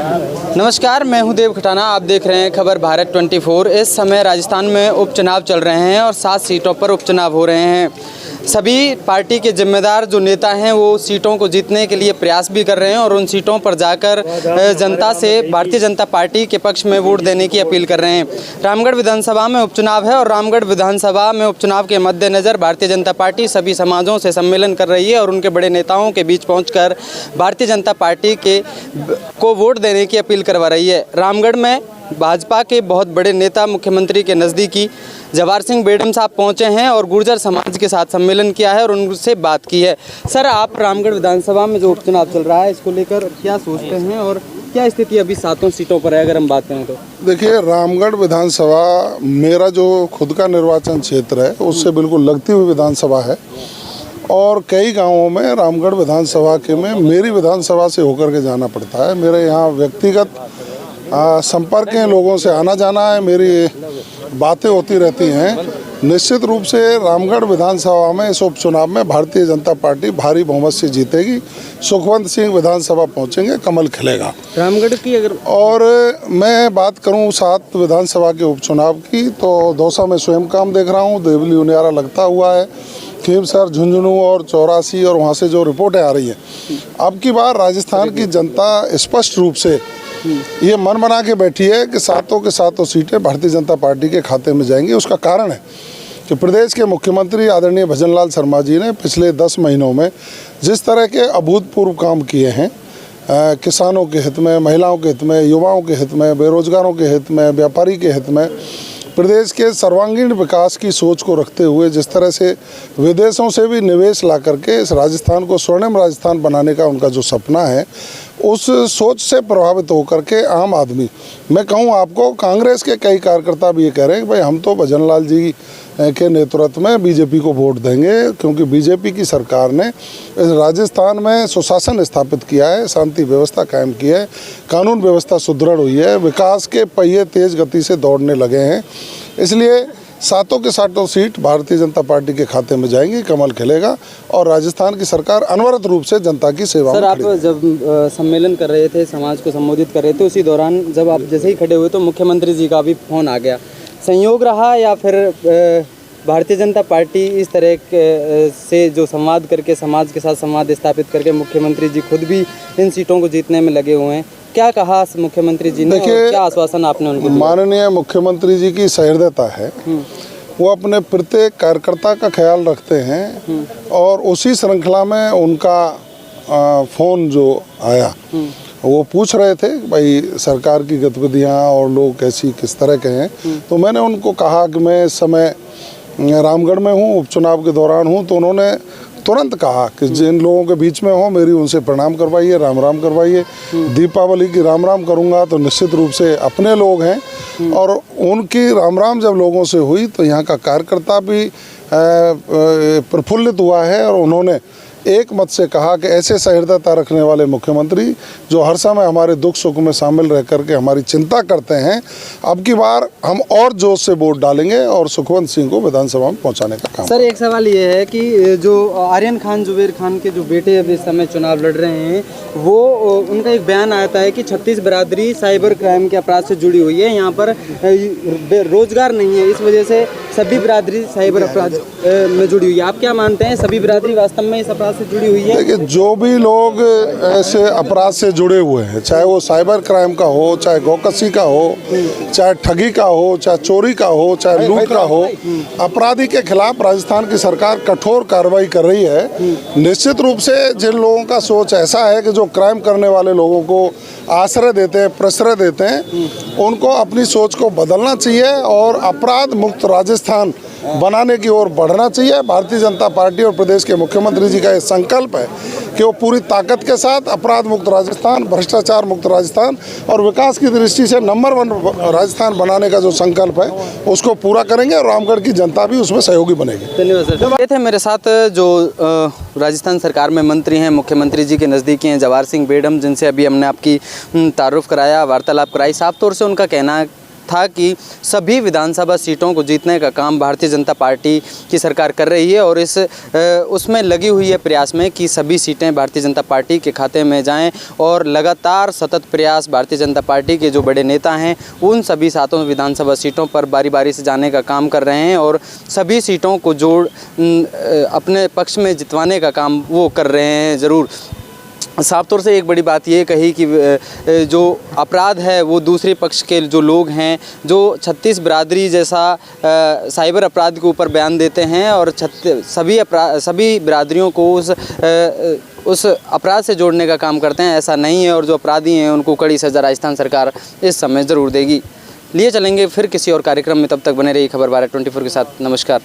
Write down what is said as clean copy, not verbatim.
नमस्कार, मैं हूं देव खटाना। आप देख रहे हैं खबर भारत 24। इस समय राजस्थान में उपचुनाव चल रहे हैं और 7 सीटों पर उपचुनाव हो रहे हैं। सभी पार्टी के जिम्मेदार जो नेता हैं वो सीटों को जीतने के लिए प्रयास भी कर रहे हैं और उन सीटों पर जाकर जनता से भारतीय जनता पार्टी के पक्ष में वोट देने की अपील कर रहे हैं। रामगढ़ विधानसभा में उपचुनाव है और रामगढ़ विधानसभा में उपचुनाव के मद्देनज़र भारतीय जनता पार्टी सभी समाजों से सम्मेलन कर रही है और उनके बड़े नेताओं के बीच पहुंचकर भारतीय जनता पार्टी को वोट देने की अपील करवा रही है। रामगढ़ में भाजपा के बहुत बड़े नेता मुख्यमंत्री के नज़दीकी जवाहर सिंह बेडम साहब पहुंचे हैं और गुर्जर समाज के साथ सम्मेलन किया है और उनसे बात की है। सर, आप रामगढ़ विधानसभा में जो उपचुनाव चल रहा है इसको लेकर क्या सोचते हैं और क्या स्थिति अभी 7 सीटों पर है, अगर हम बात करें तो? देखिए, रामगढ़ विधानसभा मेरा जो खुद का निर्वाचन क्षेत्र है उससे बिल्कुल लगती हुई विधानसभा है और कई गाँवों में रामगढ़ विधानसभा के में मेरी विधानसभा से होकर के जाना पड़ता है। मेरे यहाँ व्यक्तिगत संपर्क है, लोगों से आना जाना है, मेरी बातें होती रहती हैं। निश्चित रूप से रामगढ़ विधानसभा में इस उपचुनाव में भारतीय जनता पार्टी भारी बहुमत से जीतेगी। सुखवंत सिंह विधानसभा पहुंचेंगे, कमल खिलेगा रामगढ़ की। अगर और मैं बात करूं 7 विधानसभा के उपचुनाव की तो दौसा में स्वयं काम देख रहा हूं, देवली उनियारा लगता हुआ है, खीमसर, झुंझुनू और 84 और वहाँ से जो रिपोर्टें आ रही हैं। अब की बार राजस्थान की जनता स्पष्ट रूप से ये मन बना के बैठी है कि 7 के 7 सीटें भारतीय जनता पार्टी के खाते में जाएंगी। उसका कारण है कि प्रदेश के मुख्यमंत्री आदरणीय भजनलाल शर्मा जी ने पिछले 10 महीनों में जिस तरह के अभूतपूर्व काम किए हैं, किसानों के हित में, महिलाओं के हित में, युवाओं के हित में, बेरोजगारों के हित में, व्यापारी के हित में, प्रदेश के सर्वांगीण विकास की सोच को रखते हुए जिस तरह से विदेशों से भी निवेश ला करके इस राजस्थान को स्वर्णिम राजस्थान बनाने का उनका जो सपना है, उस सोच से प्रभावित होकर के आम आदमी, मैं कहूँ आपको, कांग्रेस के कई कार्यकर्ता भी ये कह रहे हैं कि भाई हम तो भजनलाल जी के नेतृत्व में बीजेपी को वोट देंगे, क्योंकि बीजेपी की सरकार ने इस राजस्थान में सुशासन स्थापित किया है, शांति व्यवस्था कायम की है, कानून व्यवस्था सुदृढ़ हुई है, विकास के पहिए तेज गति से दौड़ने लगे हैं। इसलिए 7 के 7 सीट भारतीय जनता पार्टी के खाते में जाएंगी, कमल खिलेगा और राजस्थान की सरकार अनवरत रूप से जनता की सेवा में खड़ी है। सर, आप जब सम्मेलन कर रहे थे, समाज को संबोधित कर रहे थे, उसी दौरान जब आप जैसे ही खड़े हुए तो मुख्यमंत्री जी का भी फोन आ गया। संयोग रहा या फिर भारतीय जनता पार्टी इस तरह से जो संवाद करके समाज के साथ संवाद स्थापित करके मुख्यमंत्री जी खुद भी इन सीटों को जीतने में लगे हुए हैं? क्या कहा मुख्यमंत्री जी ने और क्या आश्वासन आपने उनको दिया? माननीय मुख्यमंत्री जी की सहृदयता है, वो अपने प्रत्येक कार्यकर्ता का ख्याल रखते हैं और उसी श्रृंखला में उनका फ़ोन जो आया वो पूछ रहे थे भाई सरकार की गतिविधियाँ और लोग कैसी किस तरह के हैं। तो मैंने उनको कहा कि मैं इस समय रामगढ़ में हूँ, उपचुनाव के दौरान हूँ, तो उन्होंने तुरंत कहा कि जिन लोगों के बीच में हो मेरी उनसे प्रणाम करवाइए, राम राम करवाइए। दीपावली की राम राम करूँगा तो निश्चित रूप से अपने लोग हैं और उनकी राम राम जब लोगों से हुई तो यहाँ का कार्यकर्ता भी प्रफुल्लित हुआ है और उन्होंने एक मत से कहा कि ऐसे सहृदयता रखने वाले मुख्यमंत्री जो हर समय हमारे दुख सुख में शामिल रह करके हमारी चिंता करते हैं, अब की बार हम और जोश से वोट डालेंगे और सुखवंत सिंह को विधानसभा में पहुंचाने का काम। सर, एक सवाल ये है कि जो आर्यन खान जुबेर खान के जो बेटे अब इस समय चुनाव लड़ रहे हैं, वो उनका एक बयान आता है कि 36 बिरादरी साइबर क्राइम के अपराध से जुड़ी हुई है, यहाँ पर रोजगार नहीं है, इस वजह से सभी बिरादरी साइबर अपराध में जुड़ी हुई है। आप क्या मानते हैं, सभी बिरादरी वास्तव में इस अपराध से जुड़ी हुई है? देखिए, जो भी लोग ऐसे अपराध से जुड़े हुए हैं, चाहे वो साइबर क्राइम का हो, चाहे गौकसी का हो, चाहे ठगी का हो, चाहे चोरी का हो, चाहे लूट का हो, अपराधी के खिलाफ राजस्थान की सरकार कठोर कार्रवाई कर रही है। निश्चित रूप से जिन लोगों का सोच ऐसा है कि जो क्राइम करने वाले लोगों को आश्रय देते हैं, प्रश्रय देते हैं, उनको अपनी सोच को बदलना चाहिए और अपराध मुक्त राजस्थान बनाने की ओर बढ़ना चाहिए। भारतीय जनता पार्टी और प्रदेश के मुख्यमंत्री जी का ये संकल्प है कि वो पूरी ताकत के साथ अपराध मुक्त राजस्थान, भ्रष्टाचार मुक्त राजस्थान और विकास की दृष्टि से नंबर 1 राजस्थान बनाने का जो संकल्प है उसको पूरा करेंगे और रामगढ़ की जनता भी उसमें सहयोगी बनेगी। धन्यवाद सर। ये थे मेरे साथ जो राजस्थान सरकार में मंत्री हैं, मुख्यमंत्री जी के नज़दीकी हैं, जवाहर सिंह बेडम, जिनसे अभी हमने आपकी तारुफ कराया, वार्तालाप कराई। साफ तौर से उनका कहना था कि सभी विधानसभा सीटों को जीतने का काम भारतीय जनता पार्टी की सरकार कर रही है और उसमें लगी हुई है प्रयास में कि सभी सीटें भारतीय जनता पार्टी के खाते में जाएं और लगातार सतत प्रयास भारतीय जनता पार्टी के जो बड़े नेता हैं उन सभी 7 विधानसभा सीटों पर बारी बारी से जाने का काम कर रहे हैं और सभी सीटों को अपने पक्ष में जितवाने का काम वो कर रहे हैं। ज़रूर साफ तौर से एक बड़ी बात ये कही कि जो अपराध है वो दूसरे पक्ष के जो लोग हैं जो 36 बिरादरी जैसा साइबर अपराध के ऊपर बयान देते हैं और सभी बिरादरियों को उस अपराध से जोड़ने का काम करते हैं, ऐसा नहीं है। और जो अपराधी हैं उनको कड़ी सज़ा राजस्थान सरकार इस समय ज़रूर देगी। लिए चलेंगे फिर किसी और कार्यक्रम में, तब तक बने रहिए खबर भारत 24 के साथ। नमस्कार।